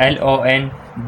LON،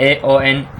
AON۔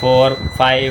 4، 5،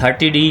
30D